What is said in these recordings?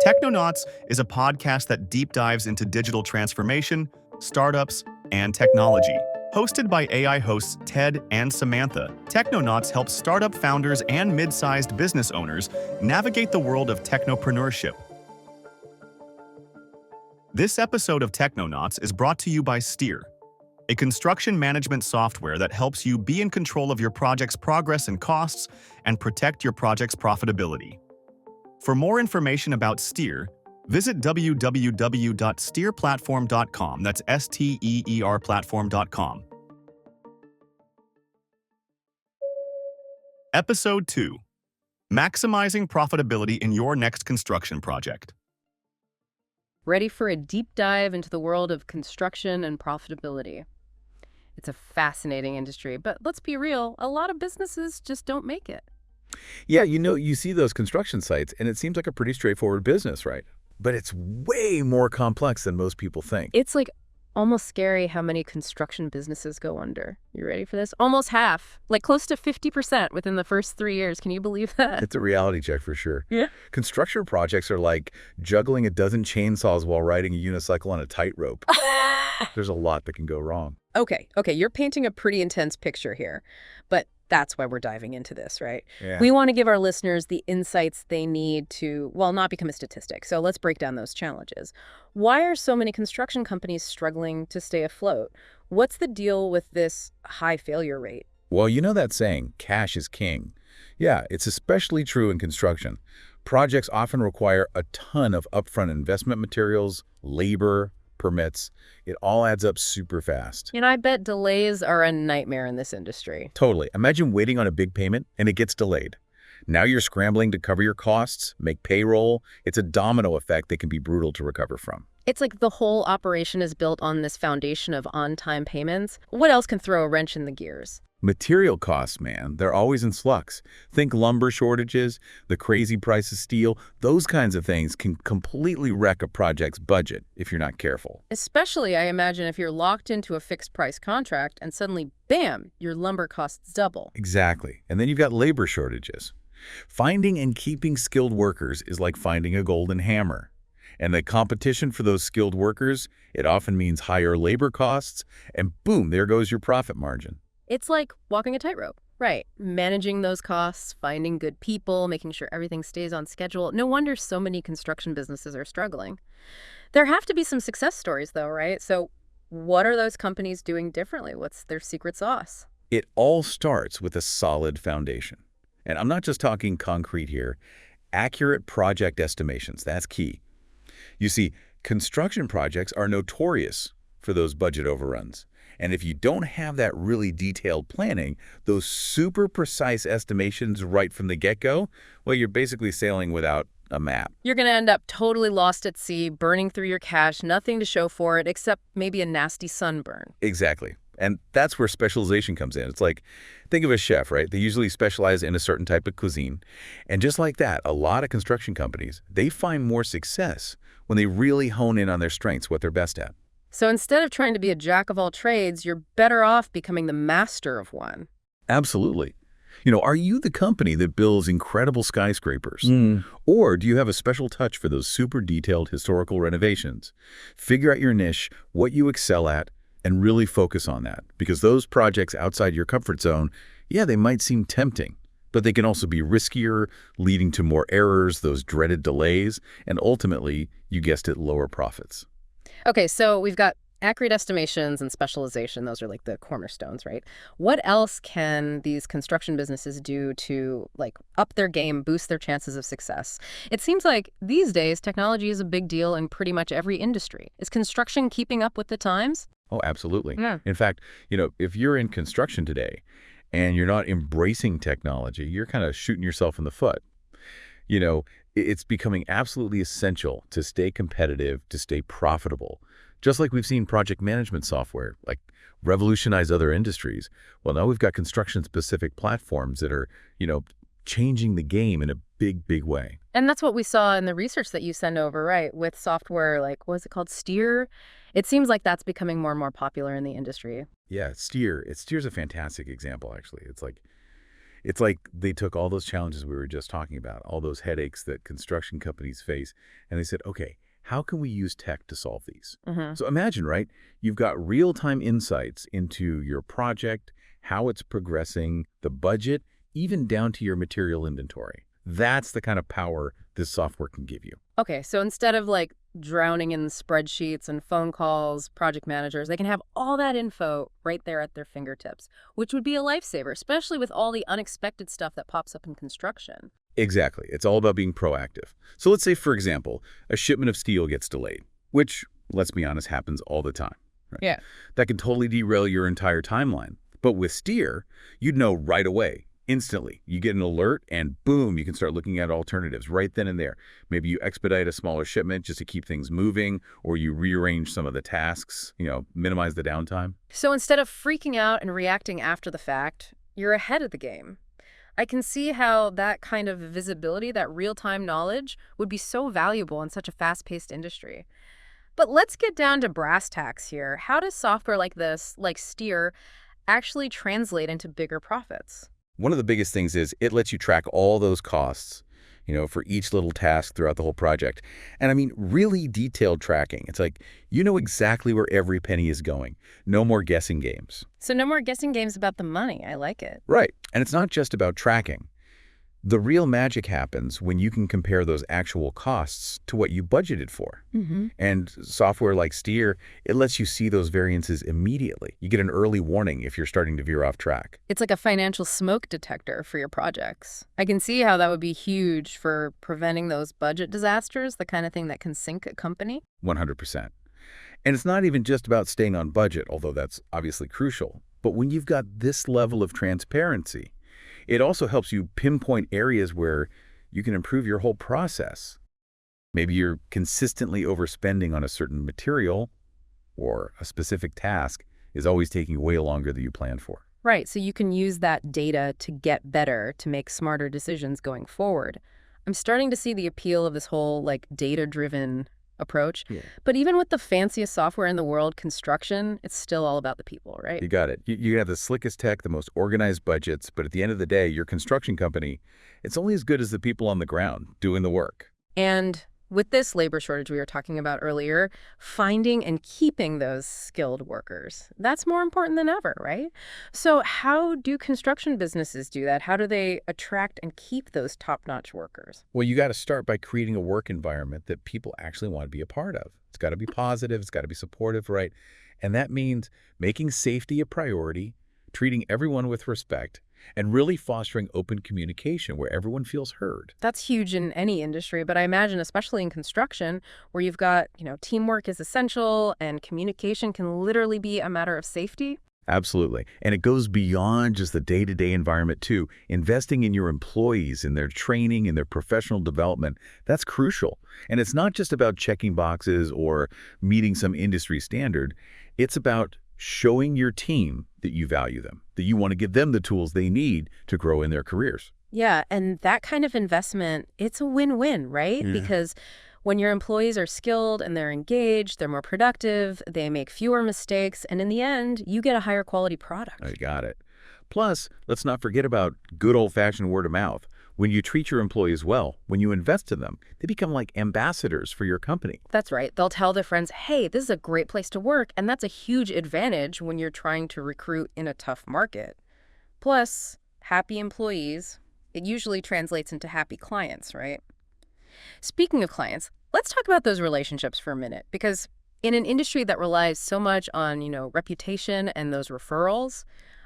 Technonauts is a podcast that deep dives into digital transformation, startups, and technology. Hosted by AI hosts Ted and Samantha, Technonauts helps startup founders and mid-sized business owners navigate the world of technopreneurship. This episode of Technonauts is brought to you by Steer, a construction management software that helps you be in control of your project's progress and costs and protect your project's profitability. For more information about Steer, visit www.steerplatform.com. That's STEER platform.com. Episode 2. Maximizing profitability in your next construction project. Ready for a deep dive into the world of construction and profitability. It's a fascinating industry, but let's be real, a lot of businesses just don't make it. Yeah, you see those construction sites, and it seems like a pretty straightforward business, right? But it's way more complex than most people think. It's like almost scary how many construction businesses go under. You ready for this? Almost half, like close to 50% within the first 3 years. Can you believe that? It's a reality check for sure. Yeah. Construction projects are like juggling a dozen chainsaws while riding a unicycle on a tightrope. There's a lot that can go wrong. Okay, you're painting a pretty intense picture here, but that's why we're diving into this, right? Yeah. We want to give our listeners the insights they need to, well, not become a statistic. So let's break down those challenges. Why are so many construction companies struggling to stay afloat? What's the deal with this high failure rate? Well, you know that saying, cash is king. Yeah, it's especially true in construction. Projects often require a ton of upfront investment materials, labor, permits. It all adds up super fast. And I bet delays are a nightmare in this industry. Totally. Imagine waiting on a big payment and it gets delayed. Now you're scrambling to cover your costs, make payroll. It's a domino effect that can be brutal to recover from. It's like the whole operation is built on this foundation of on-time payments. What else can throw a wrench in the gears? Material costs, man, they're always in flux. Think lumber shortages, the crazy price of steel. Those kinds of things can completely wreck a project's budget if you're not careful. Especially, I imagine, if you're locked into a fixed price contract and suddenly, bam, your lumber costs double. Exactly. And then you've got labor shortages. Finding and keeping skilled workers is like finding a golden hammer. And the competition for those skilled workers, it often means higher labor costs, and boom, there goes your profit margin. It's like walking a tightrope. Right. Managing those costs, finding good people, making sure everything stays on schedule. No wonder so many construction businesses are struggling. There have to be some success stories, though, right? So what are those companies doing differently? What's their secret sauce? It all starts with a solid foundation. And I'm not just talking concrete here. Accurate project estimations, that's key. You see, construction projects are notorious for those budget overruns. And if you don't have that really detailed planning, those super precise estimations right from the get-go, well, you're basically sailing without a map. You're going to end up totally lost at sea, burning through your cash, nothing to show for it except maybe a nasty sunburn. Exactly. And that's where specialization comes in. It's like, think of a chef, right? They usually specialize in a certain type of cuisine. And just like that, a lot of construction companies, they find more success when they really hone in on their strengths, what they're best at. So instead of trying to be a jack of all trades, you're better off becoming the master of one. Absolutely. Are you the company that builds incredible skyscrapers? Or do you have a special touch for those super detailed historical renovations? Figure out your niche, what you excel at, and really focus on that. Because those projects outside your comfort zone, yeah, they might seem tempting, but they can also be riskier, leading to more errors, those dreaded delays, and ultimately, you guessed it, lower profits. Okay, so we've got accurate estimations and specialization. Those are like the cornerstones, right? What else can these construction businesses do to up their game, boost their chances of success? It seems like these days technology is a big deal in pretty much every industry. Is construction keeping up with the times? Oh, absolutely. Yeah. In fact, if you're in construction today and you're not embracing technology, you're kind of shooting yourself in the foot. It's becoming absolutely essential to stay competitive, to stay profitable. Just like we've seen project management software, revolutionize other industries. Well, now we've got construction-specific platforms that are, changing the game in a big, big way. And that's what we saw in the research that you send over, right? With software what is it called? Steer? It seems like that's becoming more and more popular in the industry. Yeah, Steer's a fantastic example, actually. It's It's like they took all those challenges we were just talking about, all those headaches that construction companies face, and they said, okay, how can we use tech to solve these? So imagine, right? You've got real-time insights into your project, how it's progressing, the budget, even down to your material inventory. That's the kind of power this software can give you. Okay, so instead of like drowning in spreadsheets and phone calls, project managers, they can have all that info right there at their fingertips, which would be a lifesaver, especially with all the unexpected stuff that pops up in construction. Exactly. It's all about being proactive. So let's say, for example, a shipment of steel gets delayed, which, let's be honest, happens all the time. Right? Yeah. That can totally derail your entire timeline. But with Steer, you'd know right away. Instantly, you get an alert and boom, you can start looking at alternatives right then and there. Maybe you expedite a smaller shipment just to keep things moving, or you rearrange some of the tasks, minimize the downtime. So instead of freaking out and reacting after the fact, you're ahead of the game. I can see how that kind of visibility, that real-time knowledge, would be so valuable in such a fast-paced industry. But let's get down to brass tacks here. How does software like this, like Steer, actually translate into bigger profits? One of the biggest things is it lets you track all those costs, for each little task throughout the whole project. And I mean, really detailed tracking. It's like, you know exactly where every penny is going. No more guessing games. So no more guessing games about the money. I like it. Right. And it's not just about tracking. The real magic happens when you can compare those actual costs to what you budgeted for. And software like Steer, it lets you see those variances immediately. You get an early warning if you're starting to veer off track. It's like a financial smoke detector for your projects. I can see how that would be huge for preventing those budget disasters, the kind of thing that can sink a company. 100%. And it's not even just about staying on budget, although that's obviously crucial. But when you've got this level of transparency, it also helps you pinpoint areas where you can improve your whole process. Maybe you're consistently overspending on a certain material, or a specific task is always taking way longer than you planned for. Right, so you can use that data to get better, to make smarter decisions going forward. I'm starting to see the appeal of this whole data-driven approach. Yeah. But even with the fanciest software in the world, construction, it's still all about the people, right? You got it. You have the slickest tech, the most organized budgets, but at the end of the day, your construction company, it's only as good as the people on the ground doing the work. And with this labor shortage we were talking about earlier, finding and keeping those skilled workers, that's more important than ever, right? So how do construction businesses do that? How do they attract and keep those top-notch workers? Well, you got to start by creating a work environment that people actually want to be a part of. It's got to be positive. It's got to be supportive, right? And that means making safety a priority, treating everyone with respect, and really fostering open communication where everyone feels heard. That's huge in any industry, but I imagine especially in construction where you've got, teamwork is essential and communication can literally be a matter of safety. Absolutely. And it goes beyond just the day-to-day environment too. Investing in your employees, in their training, in their professional development, that's crucial. And it's not just about checking boxes or meeting some industry standard. It's about showing your team that you value them, that you want to give them the tools they need to grow in their careers. Yeah, and that kind of investment, it's a win-win, right? Yeah. Because when your employees are skilled and they're engaged, they're more productive, they make fewer mistakes, and in the end, you get a higher quality product. I got it. Plus, let's not forget about good old-fashioned word of mouth. When you treat your employees well, when you invest in them, they become like ambassadors for your company. That's right. They'll tell their friends, hey, this is a great place to work, and that's a huge advantage when you're trying to recruit in a tough market. Plus, happy employees, it usually translates into happy clients, right? Speaking of clients, let's talk about those relationships for a minute, because in an industry that relies so much on, reputation and those referrals,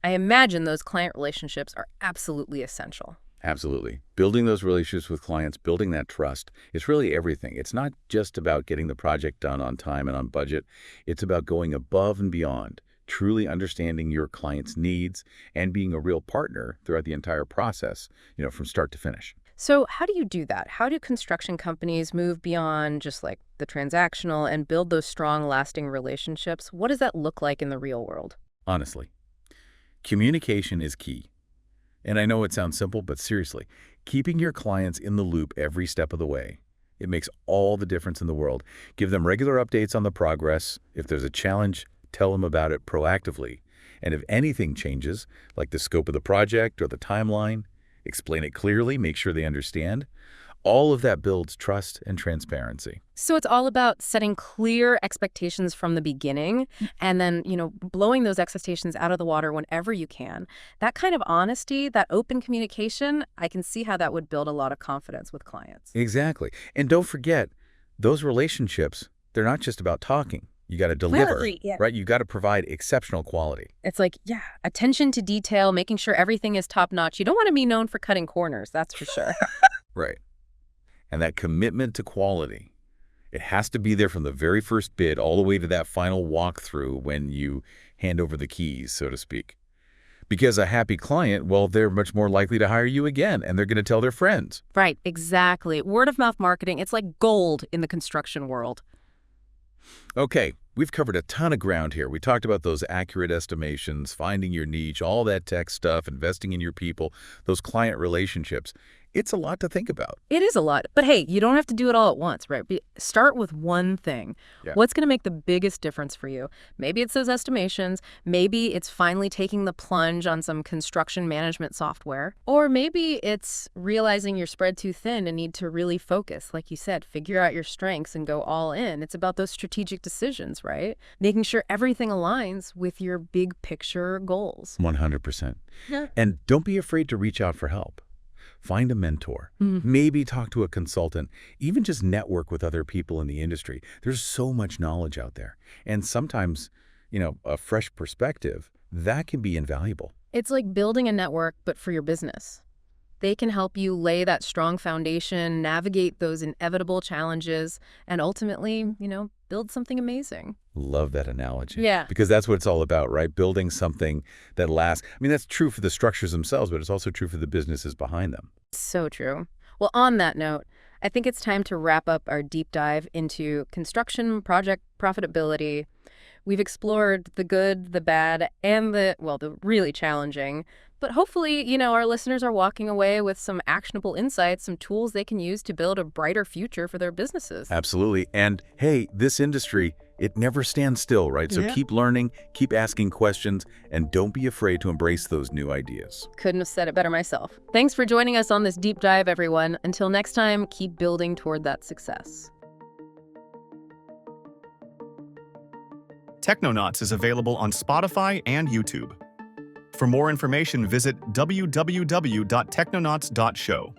I imagine those client relationships are absolutely essential. Absolutely. Building those relationships with clients, building that trust, is really everything. It's not just about getting the project done on time and on budget. It's about going above and beyond, truly understanding your client's needs and being a real partner throughout the entire process, from start to finish. So how do you do that? How do construction companies move beyond just like the transactional and build those strong, lasting relationships? What does that look like in the real world? Honestly, communication is key. And I know it sounds simple, but seriously, keeping your clients in the loop every step of the way, it makes all the difference in the world. Give them regular updates on the progress. If there's a challenge, tell them about it proactively. And if anything changes, like the scope of the project or the timeline, explain it clearly, make sure they understand. All of that builds trust and transparency. So it's all about setting clear expectations from the beginning and then, blowing those expectations out of the water whenever you can. That kind of honesty, that open communication, I can see how that would build a lot of confidence with clients. Exactly. And don't forget, those relationships, they're not just about talking. You got to deliver, right? You got to provide exceptional quality. It's like, attention to detail, making sure everything is top notch. You don't want to be known for cutting corners, that's for sure. Right. And that commitment to quality, it has to be there from the very first bid all the way to that final walkthrough when you hand over the keys, so to speak. Because a happy client, well, they're much more likely to hire you again, and they're going to tell their friends. Right, exactly. Word of mouth marketing, it's like gold in the construction world. Okay, we've covered a ton of ground here. We talked about those accurate estimations, finding your niche, all that tech stuff, investing in your people, those client relationships. It's a lot to think about. It is a lot. But hey, you don't have to do it all at once, right? Start with one thing. Yeah. What's going to make the biggest difference for you? Maybe it's those estimations. Maybe it's finally taking the plunge on some construction management software. Or maybe it's realizing you're spread too thin and need to really focus. Like you said, figure out your strengths and go all in. It's about those strategic decisions, right? Making sure everything aligns with your big picture goals. 100%. Yeah. And don't be afraid to reach out for help. Find a mentor, maybe talk to a consultant, even just network with other people in the industry. There's so much knowledge out there. And sometimes, a fresh perspective, that can be invaluable. It's like building a network, but for your business. They can help you lay that strong foundation, navigate those inevitable challenges, and ultimately, build something amazing. Love that analogy. Yeah. Because that's what it's all about, right? Building something that lasts. I mean, that's true for the structures themselves, but it's also true for the businesses behind them. So true. Well, on that note, I think it's time to wrap up our deep dive into construction project profitability. We've explored the good, the bad, and the really challenging. But hopefully, our listeners are walking away with some actionable insights, some tools they can use to build a brighter future for their businesses. Absolutely. And hey, this industry, it never stands still, right? So keep learning, keep asking questions, and don't be afraid to embrace those new ideas. Couldn't have said it better myself. Thanks for joining us on this deep dive, everyone. Until next time, keep building toward that success. Technonauts is available on Spotify and YouTube. For more information, visit www.technonauts.show.